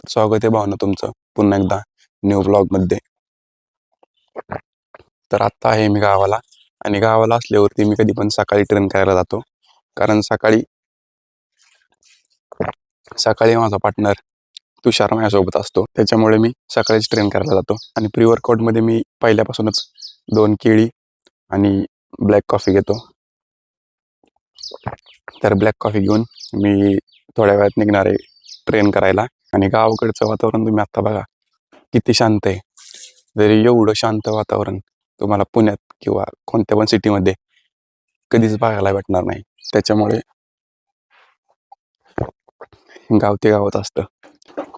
स्वागत आहे भावना तुमचं पुन्हा एकदा न्यू ब्लॉगमध्ये. तर आत्ता आहे मी गावाला आणि गावाला असल्यावरती मी कधी पण सकाळी ट्रेन करायला जातो. कारण सकाळी सकाळी माझा पार्टनर तुषार माझ्यासोबत असतो. त्याच्यामुळे मी सकाळीच ट्रेन करायला जातो आणि प्री वर्कआउटमध्ये मी पहिल्यापासूनच 2 केळी आणि ब्लॅक कॉफी घेतो. तर ब्लॅक कॉफी घेऊन मी थोड्या वेळात निघणार आहे ट्रेन करायला. आणि गावाकडचं वातावरण तुम्ही आत्ता बघा किती शांत आहे. जरी एवढं शांत वातावरण तुम्हाला पुण्यात किंवा कोणत्या पण सिटीमध्ये कधीच बघायला भेटणार नाही. त्याच्यामुळे गाव ते गावात असतं.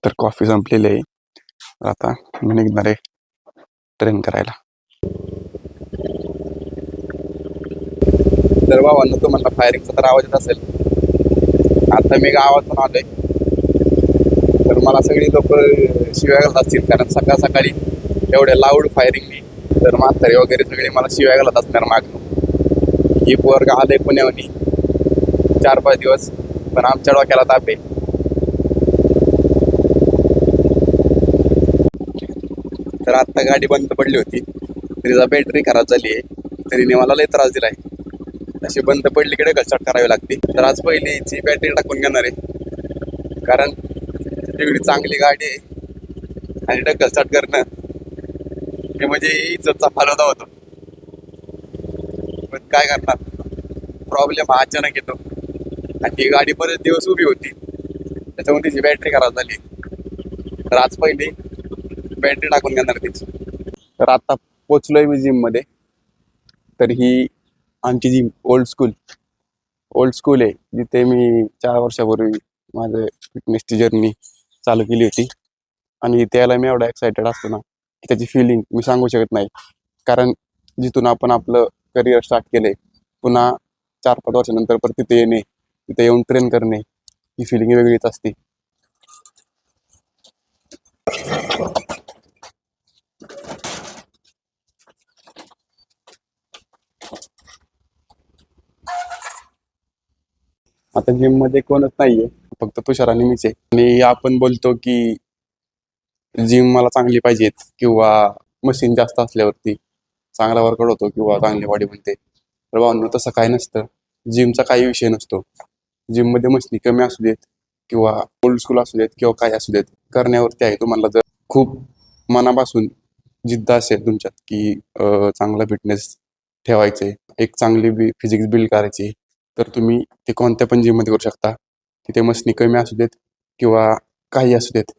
तर कॉफी संपलेली आहे. आता मी निघणार आहे ट्रेन करायला. तर भावांनो, तुम्हाला फायरिंगचा तर आवाज येत असेल. आता मी गावातून आलोय तर मला सगळी लोक शिव्या घालत असतील, कारण सकाळ सकाळी एवढ्या लाऊड फायरिंगनी तर म्हातारे वगैरे सगळे मला शिव्या घालत असणार मागणं. ही पोरगा आलंय पुण्यावनी 4-5 दिवस, पण आमच्या डोक्याला ताप आहे. तर आत्ता गाडी बंद पडली होती, तिचा बॅटरी खराब झाली आहे, तरीने मला लय त्रास दिलाय. अशी बंद पडली की डबल स्टार्ट करावी लागते. तर आज पहिली हिची बॅटरी टाकून घेणार आहे, कारण एवढी चांगली गाडी आहे आणि डबल स्टार्ट करणं हे म्हणजे इज्जतचा फालुदा होतो. पण काय करणार, प्रॉब्लेम हा अचानक येतो आणि ही गाडी बरेच दिवस उभी होती, त्याच्यामुळे तिची बॅटरी खराब झाली. तर आज पहिली बॅटरी टाकून घेणार तिची. तर आता पोचलोय मी जिम मध्ये. तर ही आमची जिम ओल्ड स्कूल आहे, जिथे मी 4 वर्षापूर्वी माझं फिटनेसची जर्नी चालू केली होती. आणि त्याला मी एवढा एक्सायटेड असतो ना की त्याची फिलिंग मी सांगू शकत नाही. कारण जिथून आपण आपलं करिअर स्टार्ट केले, पुन्हा 4-5 वर्षानंतर परत तिथे येणे, तिथे येऊन ट्रेन करणे, ही फिलिंग वेगळीच असते. आता जिम मध्ये कोणच नाहीये, फक्त तुषार आणि मीच आहे. आणि आपण बोलतो की जिम मला चांगली पाहिजेत किंवा मशीन जास्त असल्यावरती चांगला वर्कआउट होतो किंवा चांगली बॉडी बनते. तर भावनो, तसं काय नसतं. जिमचा काही विषय नसतो. जिम मध्ये मशीनी कमी असू देत किंवा ओल्ड स्कूल असू देत किंवा काय असू देत, करण्यावरती आहे. तुम्हाला जर खूप मनापासून जिद्द असेल तुमच्यात की चांगला फिटनेस ठेवायचे, एक चांगली फिजिक्स बिल्ड करायची, तर तुम्ही ते कोणत्या पण जिम मध्ये करू शकता. तिथे मशीनी कमी असू देत किंवा काही असू देत,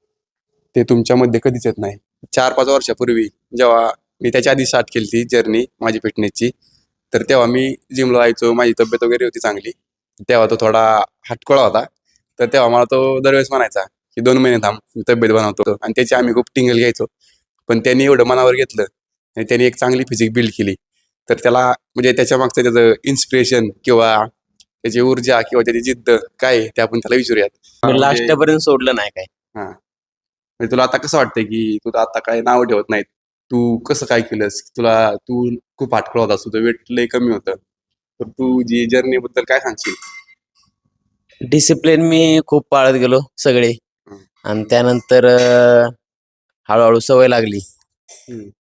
ते तुमच्यामध्ये कधीच येत नाही. 4-5 वर्षापूर्वी जेव्हा मी त्याच्या आधी स्टार्ट केली ती जर्नी माझी फिटनेसची, तर तेव्हा मी जिमला जायचो, माझी तब्येत वगैरे होती चांगली. तेव्हा तो थोडा हटकोळा होता. तर तेव्हा मला तो दरवेळेस म्हणायचा की 2 महिने थांब, मी तब्येत बनवतो. आणि त्याची आम्ही खूप टिंगल घ्यायचो. पण त्यांनी एवढं मनावर घेतलं आणि त्यांनी एक चांगली फिजिक बिल्ड केली. तर त्याला म्हणजे त्याच्या मागचं त्याचं इन्स्पिरेशन किंवा त्याची ऊर्जा किंवा त्याची जिद्द काय आहे, ते आपण त्याला विचारूयात. मी म्हणजे लास्टपर्यंत सोडलं नाही काय. हा, म्हणजे तुला आता कसं वाटतंय की तू आता काय नाव ठेवत नाहीत, तू कसं काय केलंस? तू खूप हटकळा होतास, तुझं वेट लय कमी होतं. तर तू जी जर्नी बद्दल काय सांगशील? डिसिप्लिन मी खूप पाळत गेलो सगळे, हं. आणि त्यानंतर हळूहळू सवय लागली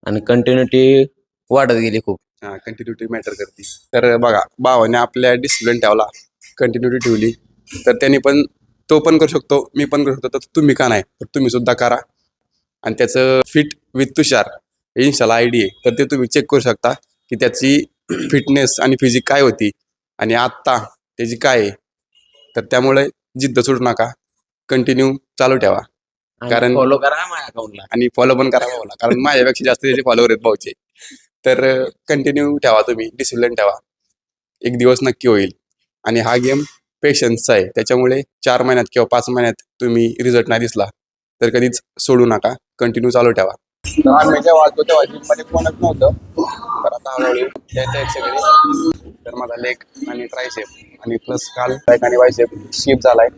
आणि कंटिन्युटी वाढत गेली खूप. कंटिन्युटी मॅटर करते. तर बघा, भावाने आपल्या डिसिप्लिन ठेवला, कंटिन्युटी ठेवली, तर त्यांनी पण तो पण करू शकतो, मी पण करू शकतो. तर तुम्ही का नाही? तर तुम्ही सुद्धा करा. आणि त्याचं फिट विथ तुषार इन्स्टाला आयडी आहे, तर ते तुम्ही चेक करू शकता की त्याची फिटनेस आणि फिजिक काय होती आणि आत्ता त्याची काय आहे. तर त्यामुळे जिद्द सोडू नका, कंटिन्यू चालू ठेवा. कारण फॉलो करा माझ्या अकाउंटला. आणि फॉलो पण करा भाऊला, कारण माझ्यापेक्षा जास्त त्याचे फॉलोवर आहेत भाऊचे. तर कंटिन्यू ठेवा, तुम्ही डिसिप्लिन ठेवा, एक दिवस नक्की होईल. आणि हा गेम पेशन्सचा आहे, त्याच्यामुळे 4 महिन्यात किंवा 5 महिन्यात तुम्ही रिझल्ट नाही दिसला तर कधीच सोडू नका, कंटिन्यू चालू ठेवा. तर आम्ही जेव्हा आलतो तेव्हा जिममध्ये कोणच नव्हतं. तर आता हळूहळू येत आहेत सगळे. तर माझा लेग आणि ट्रायसेप आणि प्लस काल बॅक आणि बायसेप शिफ्ट झालाय.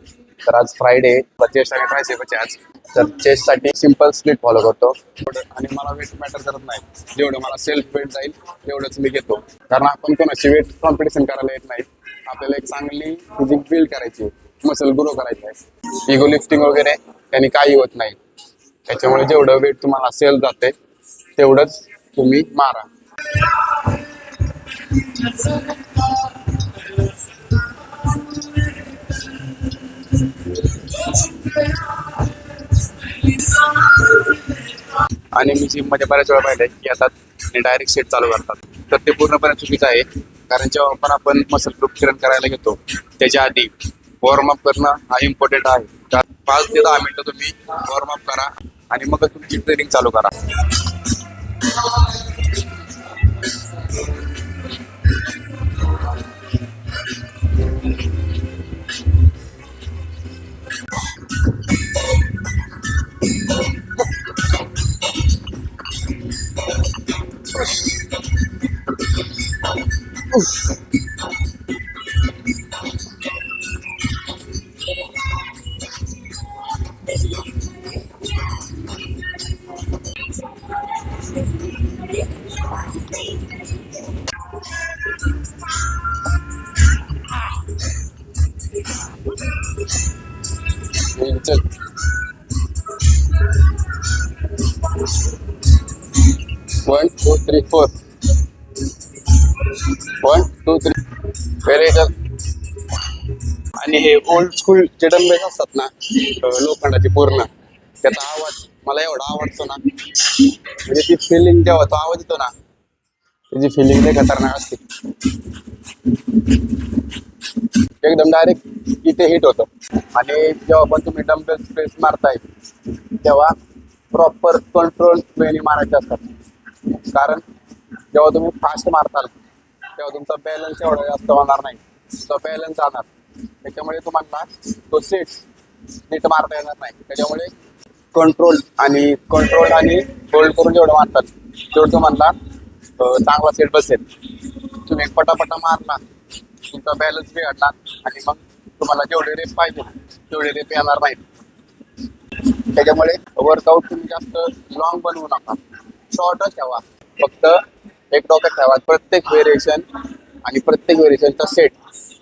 तर आज फ्रायडे, चेस्ट आणि ट्रायसेपचे आज. तर चेस्टसाठी सिम्पल स्प्लिट फॉलो करतो. आणि मला वेट मॅटर करत नाही, जेवढं मला सेल्फ वेट जाईल तेवढंच मी घेतो. कारण आपण कोणाची वेट कॉम्पिटिशन करायला येत नाही. आपल्याला एक चांगली फिजिक बिल्ड करायची, मसल ग्रो करायची आहे. इगो लिफ्टिंग वगैरे त्याने काही होत नाही. त्याच्यामुळे जेवढं वेट तुम्हाला सेल जाते तेवढंच तुम्ही मारा. आणि मी जिम मध्ये बऱ्याच वेळा पाहिलंय की आता डायरेक्ट सेट चालू करतात, तर ते पूर्णपणे चुकीचं आहे. कारण जेव्हा पण आपण मसल ग्रुप ट्रेन करायला घेतो त्याच्या आधी वॉर्मअप करणं हा इम्पॉर्टंट आहे. 5 ते 10 मिनिटं तुम्ही वॉर्मअप करा आणि मग तुमची ट्रेनिंग चालू करा. चल 1 2 3 4 1 2 3 व्हेरी गुड. आणि हे ओल्ड स्कूल जे डंबेल्स असतात ना लोखंडाचे पूर्ण, त्याचा आवाज मला एवढा आवडतो ना. म्हणजे ती फिलिंग जेव्हा तो आवाज येतो ना त्याची फिलिंग लय खतरनाक असते. एकदम डायरेक्ट इथे हिट होतं. आणि जेव्हा पण तुम्ही डंबेल्स प्रेस मारताय तेव्हा प्रॉपर कंट्रोल वेने मारायचे असतात. कारण जेव्हा तुम्ही फास्ट मारताल तेव्हा तुमचा बॅलन्स एवढा जास्त होणार नाही, तुमचा बॅलन्स जाणार. त्याच्यामुळे तुम्हाला तो सेट नीट मारता येणार नाही. त्याच्यामुळे कंट्रोल आणि होल्ड करून जेवढं मारतात तेवढं तुम्हाला चांगला सेट बसेल. तुम्ही पटापटा मारला तुमचा बॅलन्स बिघडणार आणि मग तुम्हाला जेवढे रेप पाहिजे तेवढे रेप येणार नाहीत. त्याच्यामुळे वर्कआउट तुम्ही जास्त लॉंग बनवू नका, शॉर्टच ठेवा. फक्त एक डोक्यात ठेवा, प्रत्येक व्हेरिएशन आणि प्रत्येक व्हेरिएशनचा सेट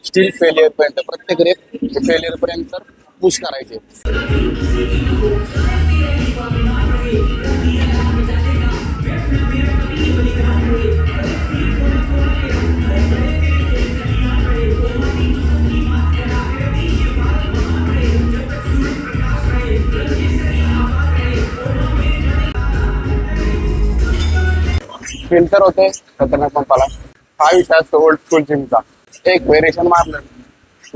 स्टील फेलियर पर्यंत, प्रत्येक रेप फेलियर पर्यंत पुश करायचे. फिल्टर होते खतरनाक पंपाला. हा विषय असतो ओल्ड स्कूल जिमचा. एक व्हेरिएशन मारलं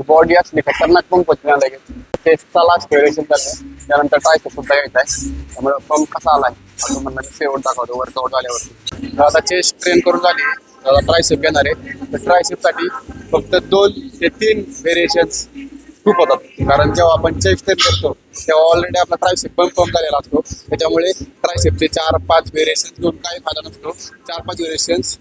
बॉडी असली खतरनाक पंप होती ना लगेच. चेस्टचा लास्ट व्हेरिएशन झालं, त्यानंतर ट्रायसेप सुद्धा घ्यायचा आहे. त्यामुळे पंप कसा आलाय असं म्हणलं मी शेवट दाखवतो वर्कआउट झाल्यावरती. आता चेस्ट ट्रेन करून झाली, आता ट्रायसेप घेणार आहे. तर ट्रायसेपसाठी फक्त 2 ते 3 व्हेरिएशन्स खूप होतात. कारण जेव्हा आपण चेस्ट ट्रेन करतो तेव्हा ऑलरेडी आपला ट्रायसेप पंप झालेला असतो. त्याच्यामुळे ट्रायसेपचे 4-5 व्हेरिएशन्स घेऊन काही फायदा नसतो. 4-5 व्हेरिएशन्स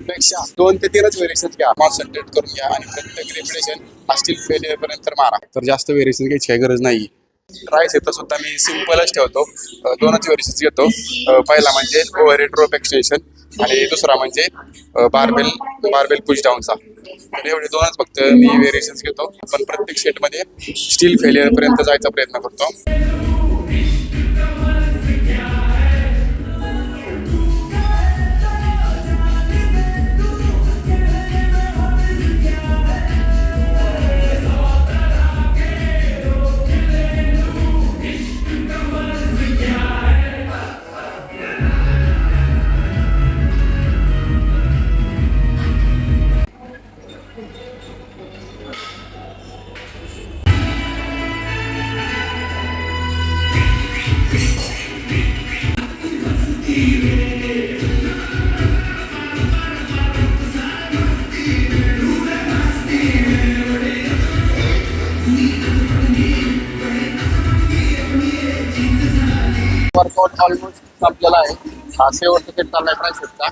पेक्षा 2 ते 3च व्हेरिएशन्स घ्या, कॉन्सन्ट्रेट करून घ्या आणि प्रत्येक रिपिटेशन हा स्टील फेलियर पर्यंत मारा. तर जास्त व्हेरिएशन घ्यायची काही गरज नाही. ट्रायसेपचा सुद्धा मी सिम्पलच ठेवतो, 2च व्हेरिएशन्स घेतो. पहिला म्हणजे ओव्हरहेड रोप एक्सटेन्शन आणि दुसरा म्हणजे बारबेल पुश डाऊनचा. तर एवढे 2च फक्त मी व्हेरिएशन्स घेतो, पण प्रत्येक सेटमध्ये स्टील फेलियर पर्यंत जायचा प्रयत्न करतो. वर्कआउट ऑलमोस्ट संपलेला आहे. हा शेवटचा सेट चाललाय ट्रायसेपचा.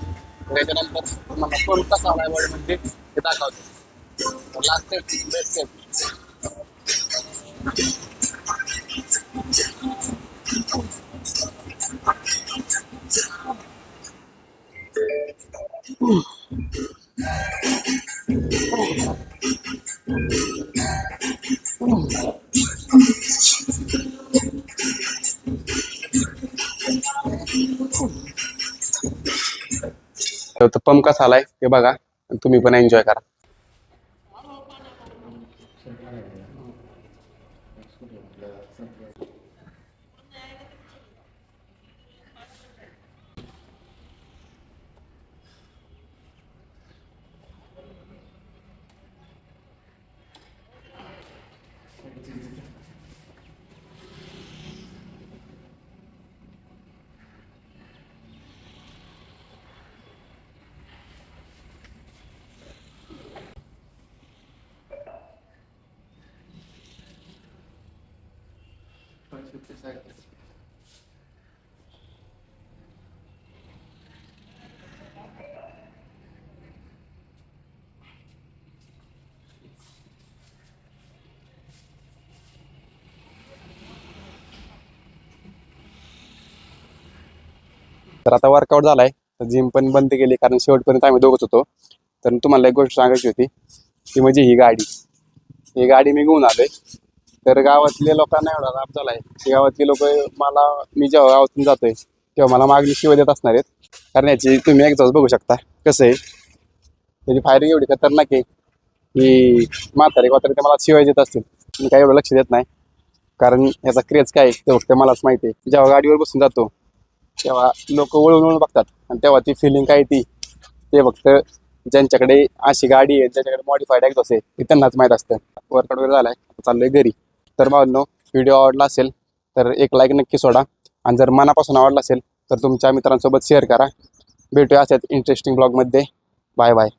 त्याच्यानंतर तुम्हाला कोणता चाललाय बॉडी म्हणजे ते दाखवतो. Last set best set. तर पंप कसा आलाय ते बघा आणि तुम्ही पण एन्जॉय करा. तर आता वर्कआउट झालाय, जिम पण बंद केली कारण शेवटपर्यंत आम्ही दोघंच होतो. तर तुम्हाला एक गोष्ट सांगायची होती ती म्हणजे ही गाडी मी घेऊन आलोय. तर गावातल्या लोकांना एवढा लाभ झालाय की गावातले लोक मी जेव्हा गावातून जातोय तेव्हा मला मागणी शिवाय देत असणार आहेत. कारण याची तुम्ही एकदाच बघू शकता कसं आहे, त्याची फायरिंग एवढी खतरनाक आहे की म्हातारे ते मला शिवाय देत असतील. मी काही एवढं लक्ष देत नाही कारण याचा क्रेज काय आहे ते फक्त मलाच माहिती आहे. जेव्हा गाडीवर बसून जातो तेव्हा लोक वळून वळून बघतात आणि तेव्हा ती फिलिंग काय ती ते फक्त ज्यांच्याकडे अशी गाडी आहे, ज्यांच्याकडे मॉडिफाईड आहे असेल ते त्यांनाच माहीत असतं. वर्कआउट वगैरे झालाय, चाललोय घरी. तर भावांनो, व्हिडिओ आवडला असेल तर एक लाईक नक्की सोडा आणि जर मनापासून आवडला असेल तर तुमच्या मित्रांसोबत शेअर करा. भेटूया अशाच इंटरेस्टिंग ब्लॉगमध्ये. Bye bye.